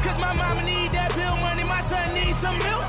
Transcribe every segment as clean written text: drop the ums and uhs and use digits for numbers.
Cause my mama need that bill money, my son needs some milk.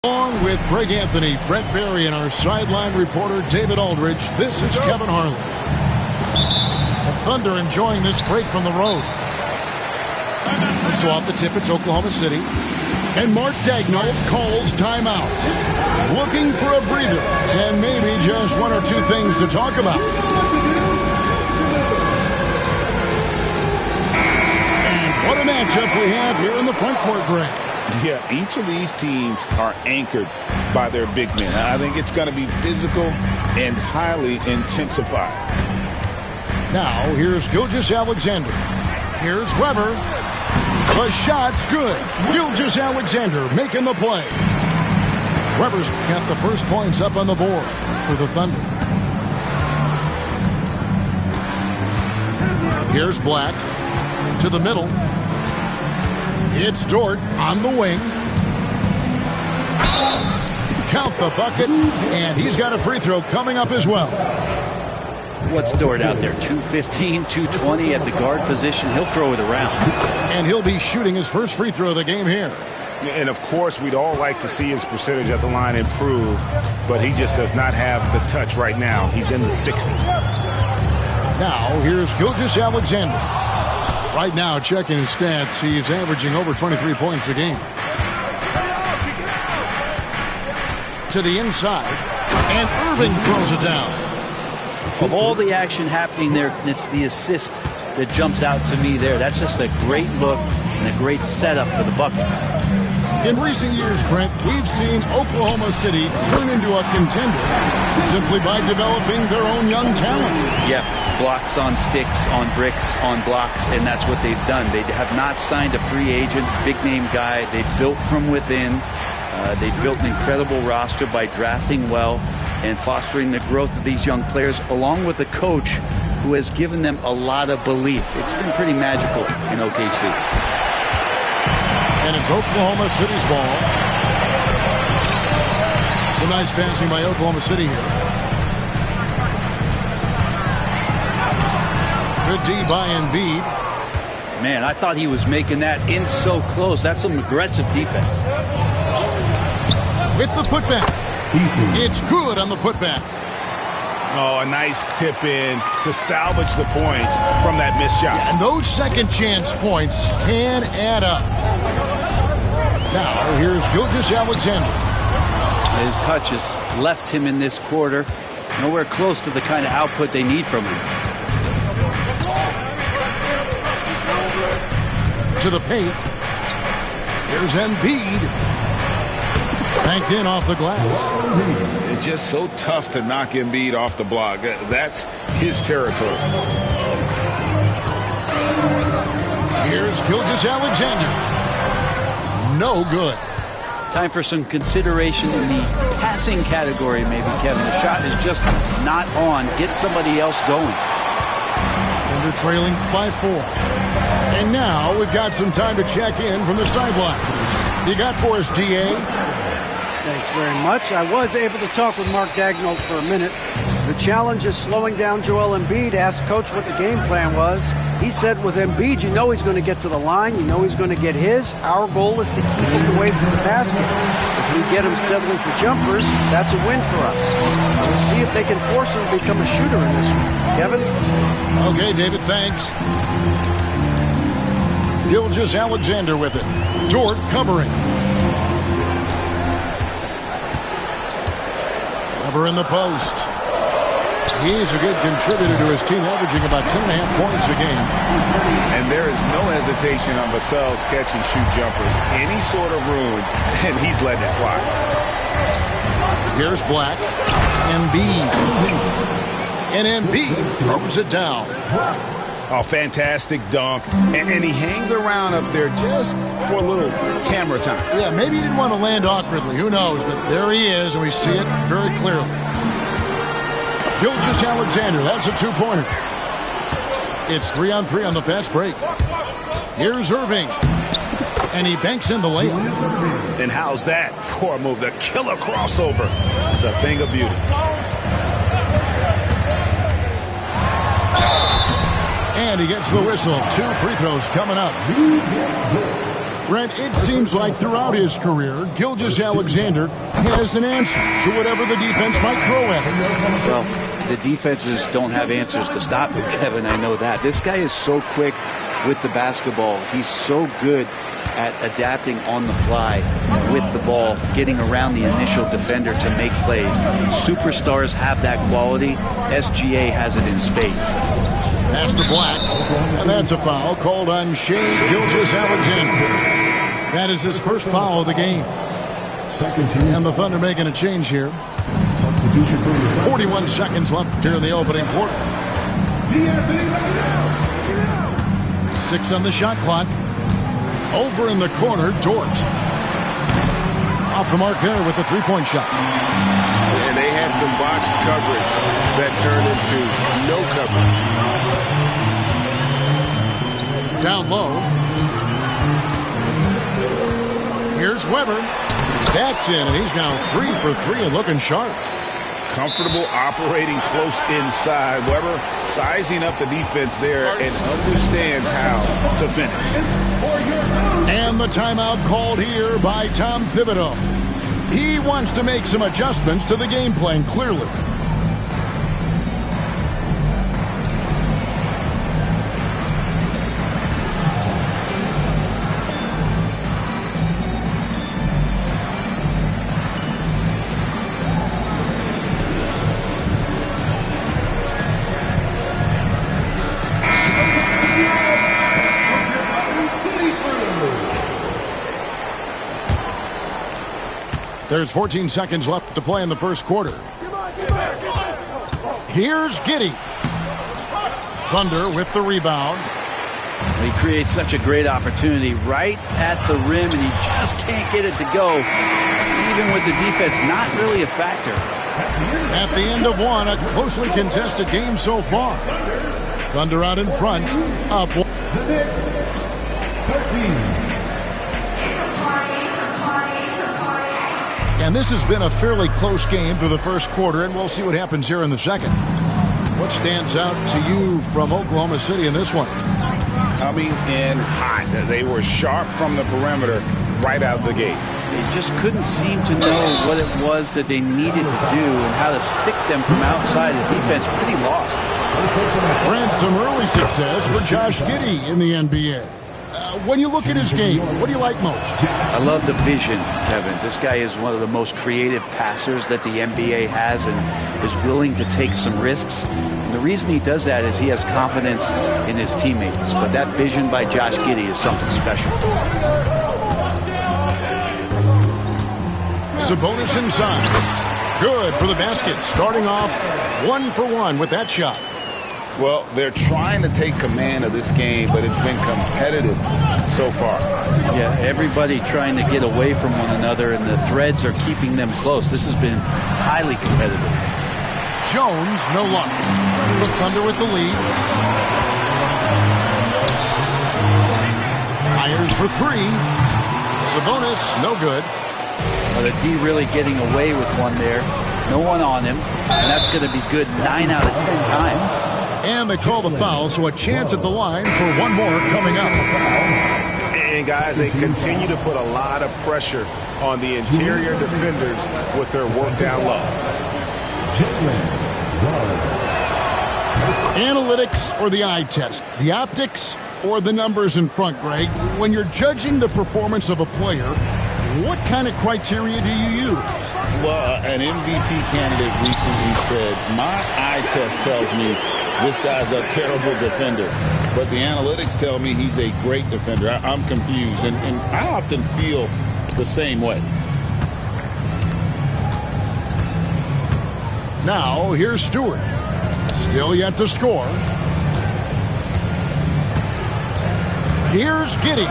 Along with Greg Anthony, Brent Barry, and our sideline reporter David Aldridge, this is Kevin Harlan. The Thunder enjoying this break from the road. So off the tip, it's Oklahoma City. And Mark Daigneault calls timeout. Looking for a breather and maybe just one or two things to talk about. And what a matchup we have here in the front court, Greg. Yeah, each of these teams are anchored by their big men. I think it's going to be physical and highly intensified. Now, here's Gilgeous-Alexander. Here's Weber. The shot's good. Gilgeous-Alexander making the play. Weber's got the first points up on the board for the Thunder. Here's Black to the middle. It's Dort on the wing. Count the bucket, and he's got a free throw coming up as well. What's Dort out there? 215, 220 at the guard position. He'll throw it around. And he'll be shooting his first free throw of the game here. And, of course, we'd all like to see his percentage at the line improve, but he just does not have the touch right now. He's in the 60s. Now, here's Gilgeous-Alexander. Right now, checking his stats, he's averaging over 23 points a game. To the inside, and Irving throws it down. Of all the action happening there, it's the assist that jumps out to me there. That's just a great look and a great setup for the bucket. In recent years, Brent, we've seen Oklahoma City turn into a contender simply by developing their own young talent. Yeah, blocks on sticks, on bricks, on blocks, and that's what they've done. They have not signed a free agent, big-name guy. They built from within. They built an incredible roster by drafting well and fostering the growth of these young players, along with a coach who has given them a lot of belief. It's been pretty magical in OKC. And it's Oklahoma City's ball. Some nice passing by Oklahoma City here. Good D by Embiid. Man, I thought he was making that in so close. That's some aggressive defense. With the putback. It's good on the putback. Oh, a nice tip in to salvage the points from that missed shot. And those second chance points can add up. Now, here's Gilgeous-Alexander. His touch has left him in this quarter. Nowhere close to the kind of output they need from him. To the paint. Here's Embiid. Banked in off the glass. It's just so tough to knock Embiid off the block. That's his territory. Here's Gilgeous-Alexander. No good. Time for some consideration in the passing category, maybe, Kevin. The shot is just not on. Get somebody else going. Thunder trailing by 4. And now we've got some time to check in from the sideline. You got for us, D.A.? Thanks very much. I was able to talk with Mark Daigneault for a minute. The challenge is slowing down Joel Embiid. Asked Coach what the game plan was. He said with Embiid, you know he's going to get to the line. You know he's going to get his. Our goal is to keep him away from the basket. If we get him settling for jumpers, that's a win for us. We'll see if they can force him to become a shooter in this one. Kevin? Okay, David, thanks. Gilgeous-Alexander with it. Dort covering. Weber in the post. He's a good contributor to his team, averaging about 10.5 points a game. And there is no hesitation on Vassell's catch and shoot jumpers. Any sort of room, and he's letting it fly. Here's Black. Embiid. And Embiid throws it down. Oh, fantastic dunk. And he hangs around up there just for a little camera time. Yeah, maybe he didn't want to land awkwardly. Who knows? But there he is, and we see it very clearly. Gilgeous-Alexander, that's a two-pointer. It's 3-on-3 on the fast break. Here's Irving. And he banks in the layup. And how's that for a move? The killer crossover. It's a thing of beauty. And he gets the whistle. 2 free throws coming up. Brent, it seems like throughout his career, Gilgeous-Alexander has an answer to whatever the defense might throw at him. Well, the defenses don't have answers to stop him, Kevin. I know that. This guy is so quick with the basketball. He's so good at adapting on the fly with the ball, getting around the initial defender to make plays. Superstars have that quality. SGA has it in spades. Pass to Black, and that's a foul called on Shai Gilgeous-Alexander. That is his first foul of the game. And the Thunder making a change here. 41 seconds left here in the opening quarter. 6 on the shot clock. Over in the corner, Dort. Off the mark there with the three-point shot. And they had some botched coverage that turned into no coverage. Down low. Here's Weber. That's in, and he's now 3 for 3 and looking sharp. Comfortable operating close inside. Weber sizing up the defense there and understands how to finish. And the timeout called here by Tom Thibodeau. He wants to make some adjustments to the game plan, clearly. There's 14 seconds left to play in the first quarter. Here's Giddey. Thunder with the rebound. He creates such a great opportunity right at the rim, and he just can't get it to go. Even with the defense, not really a factor. At the end of one, a closely contested game so far. Thunder out in front. Up. And this has been a fairly close game through the first quarter, and we'll see what happens here in the second. What stands out to you from Oklahoma City in this one? Coming in hot. They were sharp from the perimeter right out of the gate. They just couldn't seem to know what it was that they needed to do and how to stick them from outside. The defense pretty lost. Brad, some early success for Josh Giddey in the NBA. When you look at his game, what do you like most? I love the vision, Kevin. This guy is one of the most creative passers that the NBA has and is willing to take some risks. And the reason he does that is he has confidence in his teammates. But that vision by Josh Giddey is something special. Sabonis inside. Good for the basket. Starting off 1 for 1 with that shot. Well, they're trying to take command of this game, but it's been competitive so far. Yeah, everybody trying to get away from one another, and the threads are keeping them close. This has been highly competitive. Jones, no luck. The Thunder with the lead. Fires for 3. Sabonis, no good. Well, the D really getting away with one there. No one on him, and that's going to be good 9 out of 10 times. And they call the foul, so a chance at the line for one more coming up. And, guys, they continue to put a lot of pressure on the interior defenders with their work down low. Analytics or the eye test? The optics or the numbers in front, Greg? When you're judging the performance of a player, what kind of criteria do you use? Well, an MVP candidate recently said, my eye test tells me this guy's a terrible defender, but the analytics tell me he's a great defender. I'm confused, and I often feel the same way. Now, here's Stewart. Still yet to score. Here's Giddey.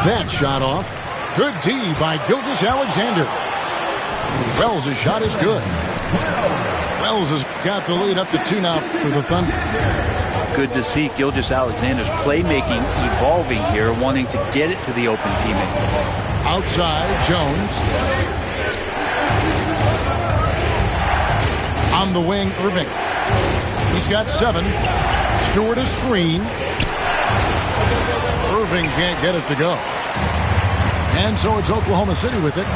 That shot off. Good D by Gilgeous-Alexander. Wells' shot is good. Wells has got the lead up to 2 now for the Thunder. Good to see Gilgeous-Alexander's playmaking evolving here, wanting to get it to the open teammate. Outside, Jones. On the wing, Irving. He's got 7. Stewart is screen. Irving can't get it to go. And so it's Oklahoma City with it.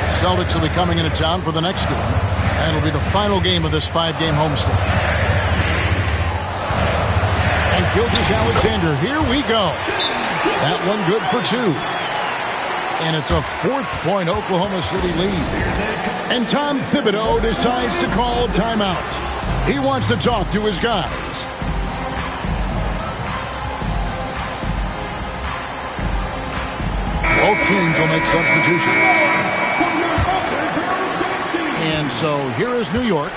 Celtics will be coming into town for the next game. And it'll be the final game of this 5-game homestand. And Gilgeous-Alexander, here we go. That one good for 2. And it's a 4th-point Oklahoma City lead. And Tom Thibodeau decides to call timeout. He wants to talk to his guys. Both teams will make substitutions. And so here is New York.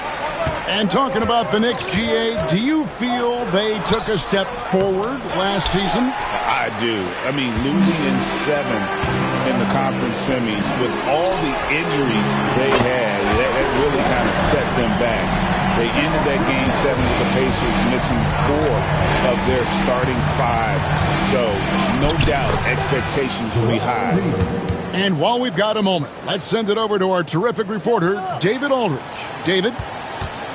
And talking about the Knicks, GA, do you feel they took a step forward last season? I do. I mean, losing in 7 in the conference semis with all the injuries they had, that really kind of set them back. They ended that game 7 with the Pacers missing 4 of their starting 5. So, no doubt, expectations will be high. And while we've got a moment, let's send it over to our terrific reporter, David Aldridge. David?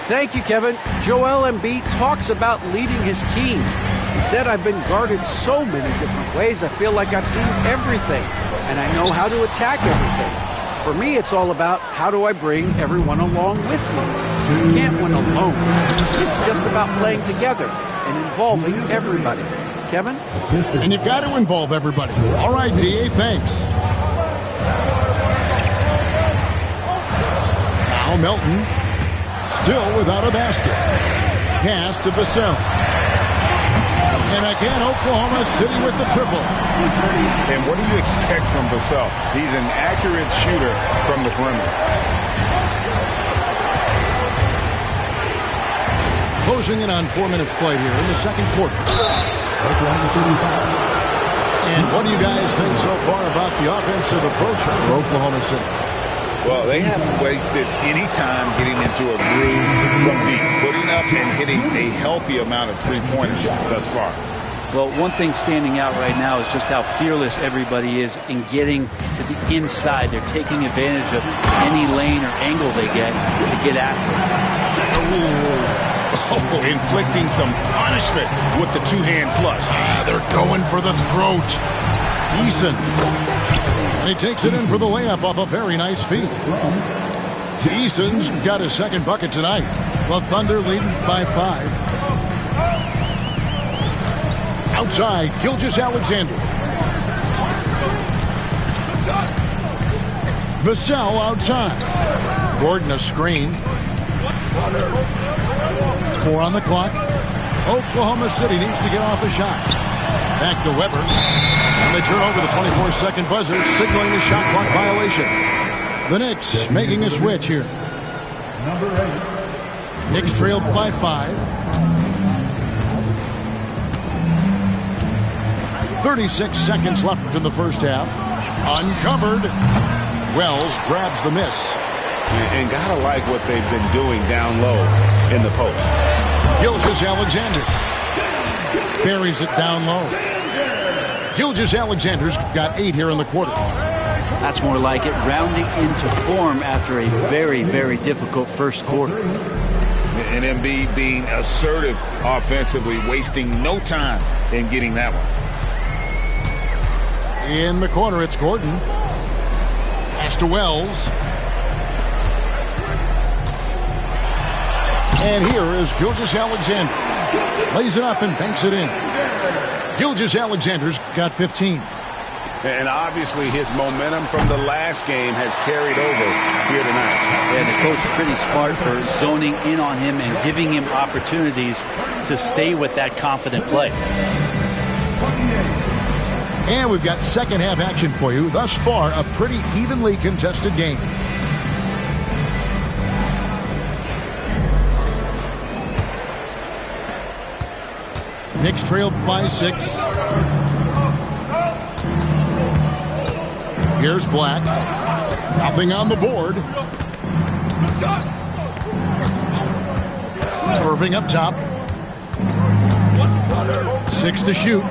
Thank you, Kevin. Joel Embiid talks about leading his team. He said, I've been guarded so many different ways, I feel like I've seen everything, and I know how to attack everything. For me, it's all about how do I bring everyone along with me. You can't win alone. It's just about playing together and involving everybody. Kevin? And you've got to involve everybody. All right, D.A., thanks. Now Melton, still without a basket. Pass to Vassell. And again, Oklahoma City with the triple. And what do you expect from Vassell? He's an accurate shooter from the perimeter. Closing in on 4 minutes played here in the second quarter. And what do you guys think so far about the offensive approach for Oklahoma City? Well, they haven't wasted any time getting into a groove from deep, putting up and hitting a healthy amount of three-pointers thus far. Well, one thing standing out right now is just how fearless everybody is in getting to the inside. They're taking advantage of any lane or angle they get to get after it. Oh, inflicting some punishment with the two-hand flush. They're going for the throat. Eason. he takes it in for the layup off a very nice feed. Eason's got his second bucket tonight. The Thunder leading by 5. Outside, Gilgeous-Alexander. Vassell outside. Gordon a screen. 4 on the clock. Oklahoma City needs to get off a shot. Back to Weber. And they turn over the 24-second buzzer, signaling the shot clock violation. The Knicks making a switch here. Knicks trailed by 5. 36 seconds left in the first half. Uncovered. Wells grabs the miss. And gotta like what they've been doing down low in the post. Gilgeous-Alexander buries it down low. Gilgeous-Alexander's got 8 here in the quarter. That's more like it, rounding into form after a very, very difficult first quarter. And Embiid being assertive offensively, wasting no time in getting that one. In the corner, it's Gordon. Pass to Wells. And here is Gilgeous-Alexander. Lays it up and banks it in. Gilgeous-Alexander's got 15. And obviously his momentum from the last game has carried over here tonight. And the coach pretty smart for zoning in on him and giving him opportunities to stay with that confident play. And we've got second half action for you. Thus far, a pretty evenly contested game. Knicks trailed by 6. Here's Black. Nothing on the board. Irving up top. 6 to shoot.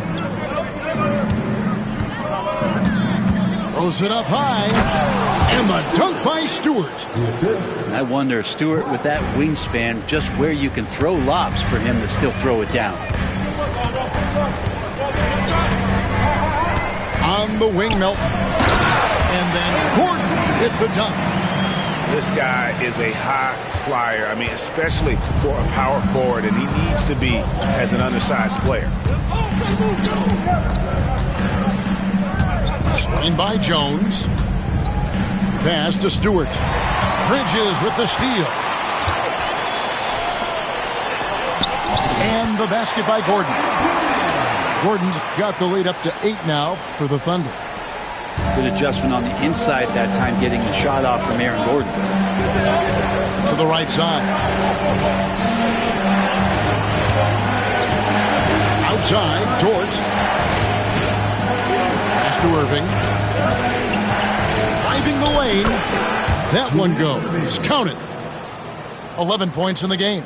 Throws it up high. And the dunk by Stewart. I wonder, Stewart, with that wingspan, just where you can throw lobs for him to still throw it down. On the wing melt. And then Gordon hit the dunk. This guy is a high flyer. I mean, especially for a power forward, and he needs to be as an undersized player. Screen by Jones. Pass to Stewart. Bridges with the steal. And the basket by Gordon. Gordon's got the lead up to 8 now for the Thunder. Good adjustment on the inside that time, getting the shot off from Aaron Gordon. To the right side. Outside, Dort. Pass to Irving. Driving the lane. That one goes. Count it. 11 points in the game.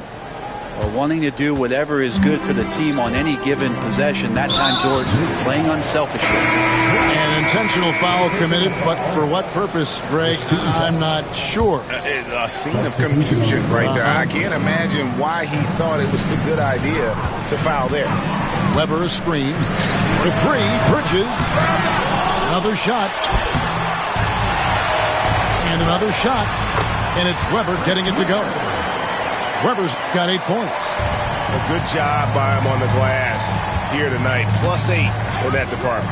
Or wanting to do whatever is good for the team on any given possession. That time, Dort playing unselfishly. An intentional foul committed, but for what purpose, Greg? I'm not sure. A scene of confusion right there. I can't imagine why he thought it was a good idea to foul there. Weber a screen. For 3, Bridges. Another shot. And another shot. And it's Weber getting it to go. Weber's got 8 points. A good job by him on the glass here tonight. +8 in that department.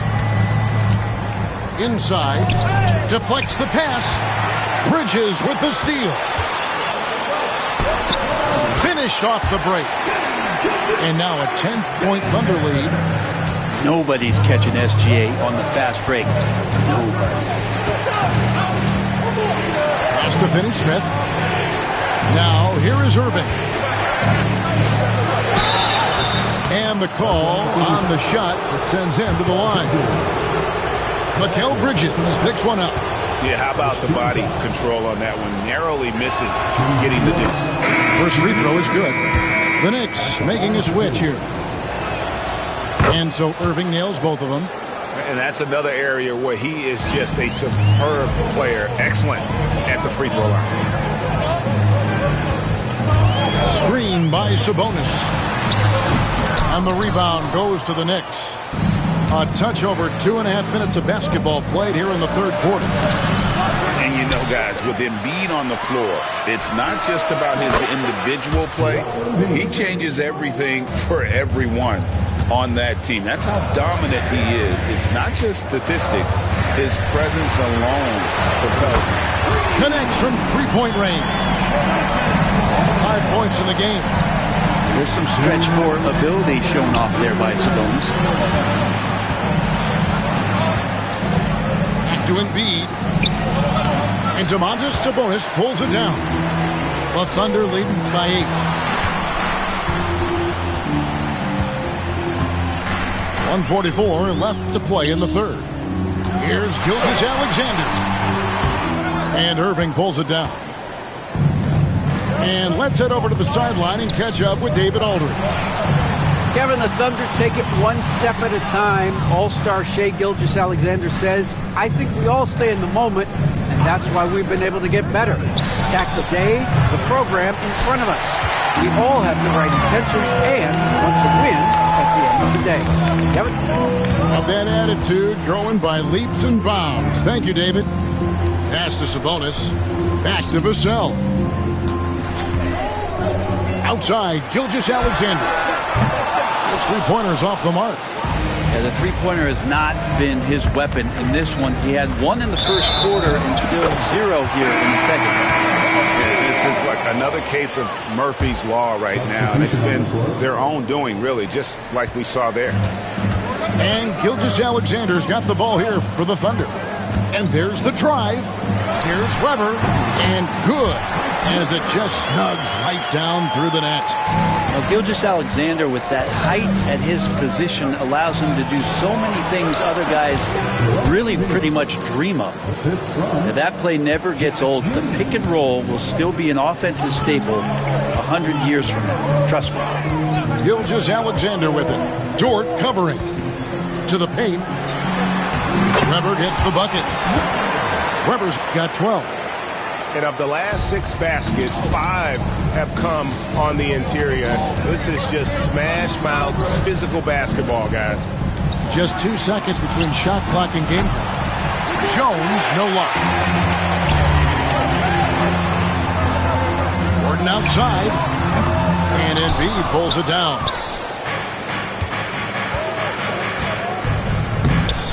Inside. Deflects the pass. Bridges with the steal. Finished off the break. And now a 10-point Thunder lead. Nobody's catching SGA on the fast break. Nobody. Pass to Finney-Smith. Now, here is Irving. And the call on the shot that sends him to the line. Mikal Bridges picks one up. Yeah, how about the body control on that one? Narrowly misses getting the deuce. First free throw is good. The Knicks making a switch here. And so Irving nails both of them. And that's another area where he is just a superb player. Excellent at the free throw line. Screen by Sabonis. And the rebound goes to the Knicks. A touch over 2.5 minutes of basketball played here in the third quarter. And you know, guys, with Embiid on the floor, it's not just about his individual play. He changes everything for everyone on that team. That's how dominant he is. It's not just statistics. His presence alone propels him. Connects from three-point range. 5 points in the game. There's some stretch for ability shown off there by Sabonis. Back to Embiid. And Domantas Sabonis pulls it down. The Thunder leading by 8. 1:44 left to play in the third. Here's Gilgeous-Alexander. And Irving pulls it down. And let's head over to the sideline and catch up with David Aldridge. Kevin, the Thunder take it one step at a time. All-star Shai Gilgeous-Alexander says, I think we all stay in the moment, and that's why we've been able to get better. Attack the day, the program in front of us. We all have the right intentions and want to win at the end of the day. Kevin? Of that attitude growing by leaps and bounds. Thank you, David. Pass to Sabonis. Back to Vassell. Outside, Gilgeous-Alexander. His three-pointer's off the mark. Yeah, the three-pointer has not been his weapon in this one. He had one in the first quarter and still 0 here in the second. This is like another case of Murphy's Law right now, and it's been their own doing, really, just like we saw there. And Gilgeous-Alexander's got the ball here for the Thunder. And there's the drive. Here's Weber. And good, as it just snugs right down through the net. Now, Gilgeous-Alexander, with that height at his position, allows him to do so many things other guys really pretty much dream of. Now, that play never gets old. The pick and roll will still be an offensive staple 100 years from now. Trust me. Gilgeous-Alexander with it. Dort covering. To the paint. Weber gets the bucket. Weber's got 12. And of the last 6 baskets, 5 have come on the interior. This is just smash mouth physical basketball, guys. Just 2 seconds between shot clock and game clock. Jones, no luck. Gordon outside. And Embiid pulls it down.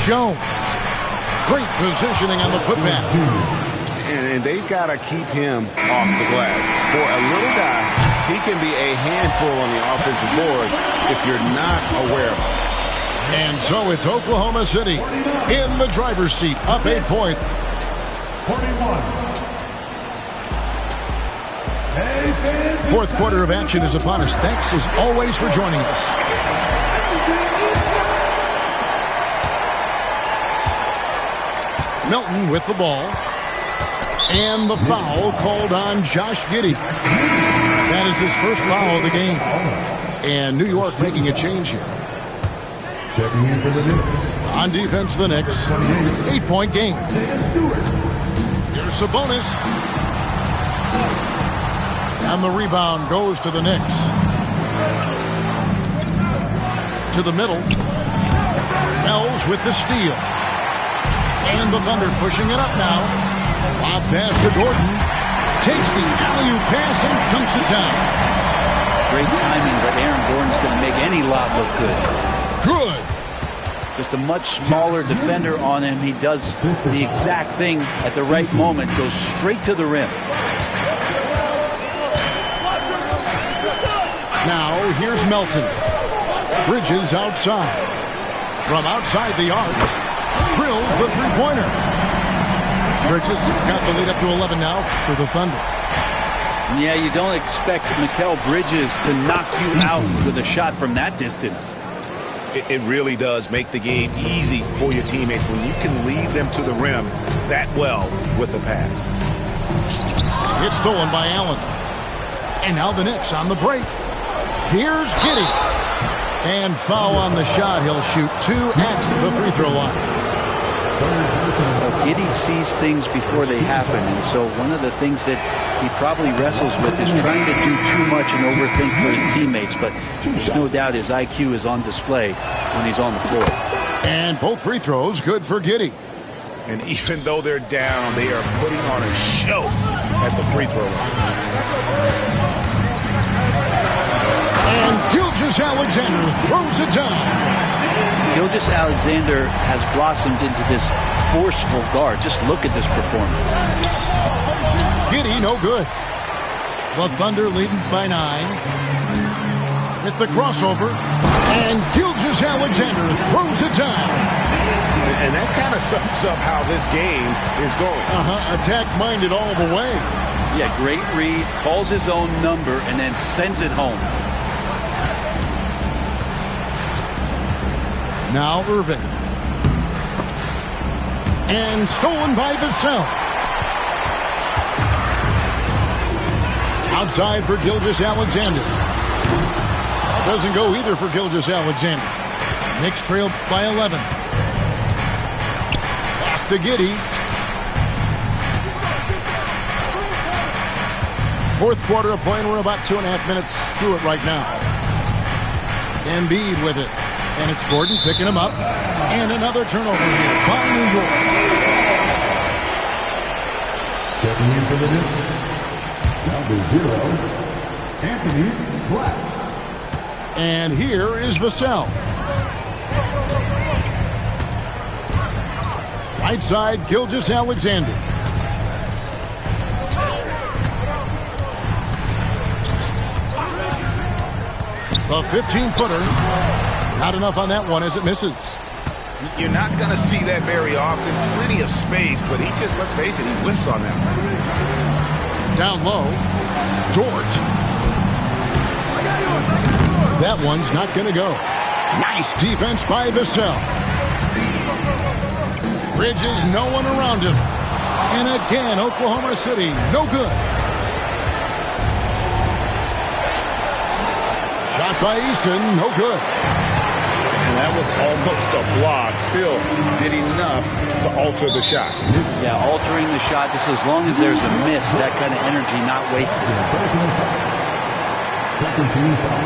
Jones. Great positioning on the putback. And they've got to keep him off the glass. For a little guy, he can be a handful on the offensive boards if you're not aware of him. And so it's Oklahoma City in the driver's seat, up 8 points. 41. Fourth quarter of action is upon us. Thanks as always for joining us. Milton with the ball. And the foul called on Josh Giddey. That is his first foul of the game. And New York making a change here. Checking in for the Knicks. On defense, the Knicks. 8-point game. Here's Sabonis. And the rebound goes to the Knicks. To the middle. Wells with the steal. And the Thunder pushing it up now. Lob pass to Gordon. Takes the alley-oop pass and dunks it down. Great timing, but Aaron Gordon's going to make any lob look good. Good. Just a much smaller defender on him. He does the exact thing at the right moment. Goes straight to the rim. Now here's Melton. Bridges outside. From outside the arc. Drills the three-pointer. Bridges got the lead up to 11 now for the Thunder. Yeah, you don't expect Mikal Bridges to knock you out with a shot from that distance. It really does make the game easy for your teammates when you can lead them to the rim that well with a pass. It's stolen by Allen. And now the Knicks on the break. Here's Giddey. And foul on the shot. He'll shoot 2 at the free throw line. Well, Giddey sees things before they happen, and so one of the things that he probably wrestles with is trying to do too much and overthink for his teammates, but there's no doubt his IQ is on display when he's on the floor. And both free throws good for Giddey. And even though they're down, they are putting on a show at the free throw line. And Gilgeous-Alexander throws it down. Gilgeous-Alexander has blossomed into this forceful guard. Just look at this performance. Giddey, no good. The Thunder leading by 9. With the crossover. And Gilgeous-Alexander throws it down. And that kind of sums up how this game is going. Attack-minded all the way. Yeah, great read. Calls his own number and then sends it home. Now Irving. And stolen by Vassell. Outside for Gilgeous-Alexander. Doesn't go either for Gilgeous-Alexander. Knicks trailed by 11. Pass to Giddey. Fourth quarter of play, and we're about 2.5 minutes through it right now. Embiid with it. And it's Gordon picking him up. And another turnover here by New York. Checking in for the Knicks, number 0, Anthony Black. And here is Vassell. Right side, Gilgeous-Alexander. The 15-footer. Not enough on that one as it misses. You're not going to see that very often. Plenty of space, but he just, let's face it, he whiffs on that one. Down low. Dort. That one's not going to go. Nice defense by Vassell. Bridges, no one around him. And again, Oklahoma City, no good. Shot by Eason, no good. And that was almost a block. Still did enough to alter the shot. Yeah, altering the shot just as long as there's a miss, that kind of energy not wasted. Second team foul.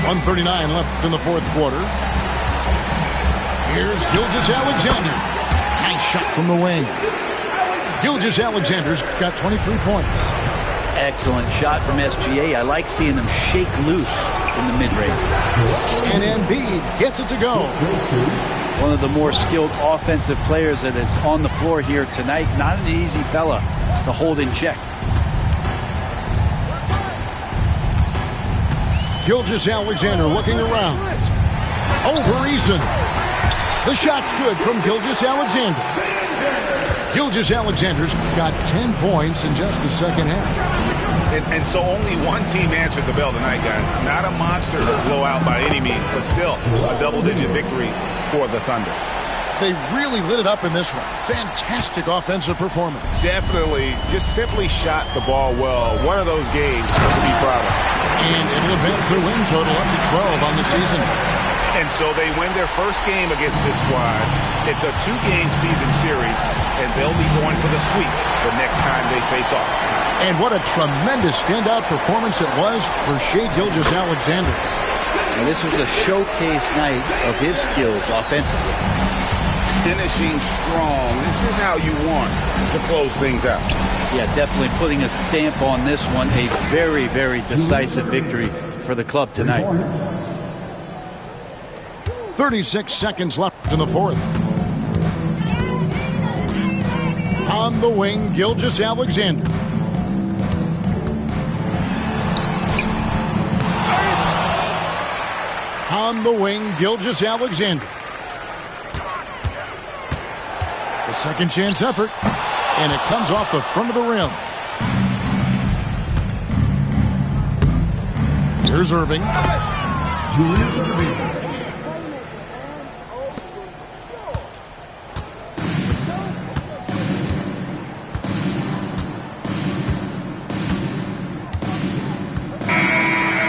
1:39 left in the fourth quarter. Here's Gilgeous-Alexander. Nice shot from the wing. Gilgeous-Alexander's got 23 points. Excellent shot from SGA. I like seeing them shake loose in the mid-range. And Embiid gets it to go. One of the more skilled offensive players that is on the floor here tonight. Not an easy fella to hold in check. Gilgeous-Alexander looking around. Over Eason. The shot's good from Gilgeous-Alexander. Gilgeous-Alexander's got 10 points in just the second half. And so only one team answered the bell tonight, guys. Not a monster blowout by any means, but still a double-digit victory for the Thunder. They really lit it up in this one. Fantastic offensive performance. Definitely just simply shot the ball well. One of those games to be proud of. And it'll advance their win total up to 12 on the season. And so they win their first game against this squad. It's a 2-game season series, and they'll be going for the sweep the next time they face off. And what a tremendous standout performance it was for Shai Gilgeous-Alexander. And this was a showcase night of his skills offensively. Finishing strong. This is how you want to close things out. Yeah, definitely putting a stamp on this one. A very, very decisive victory for the club tonight. 36 seconds left in the fourth. On the wing, Gilgeous-Alexander. On the wing, Gilgeous-Alexander. The second chance effort, and it comes off the front of the rim. Here's Irving. Julius Irving.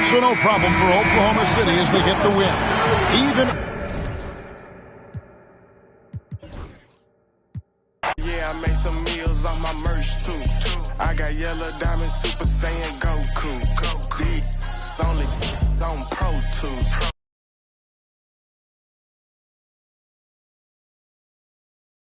So no problem for Oklahoma City as they get the win. Yeah, I made some meals on my merch too. I got yellow diamond Super Saiyan Goku. These only on Pro Tools.